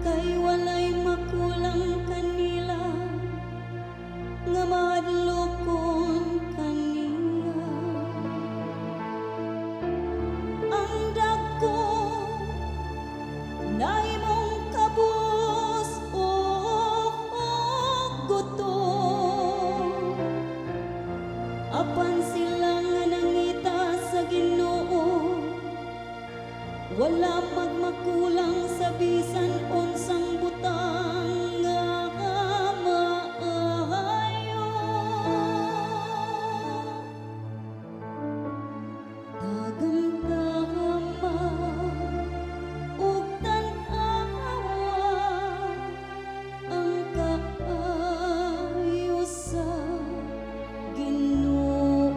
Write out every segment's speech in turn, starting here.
kay walay makulang kanila nga madlokon kaniya. Ang dagko na imong kabus o gutom, apan sila nga nangita sa Ginoo, wala magmakulang sa bisan unsang butang nga maayo. Tagam-tama ug tan-awa ang kaayo sa Ginoo.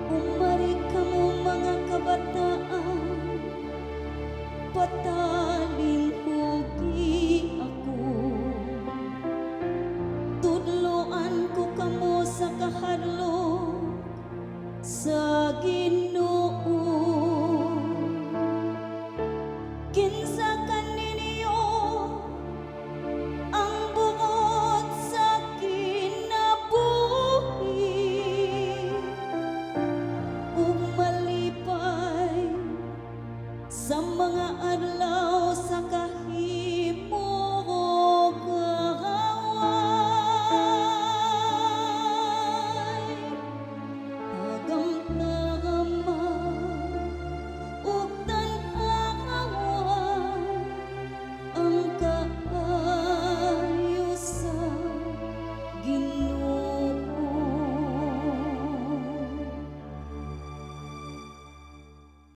Umari kamo mga kabataan, pataling hugi ako. Tudloan ko kamo sa kahadlok sa Ginoo. Kinsa kaninyo ang buot sa kinabuhi, ug malipay sa mga adlaw sa kahimtang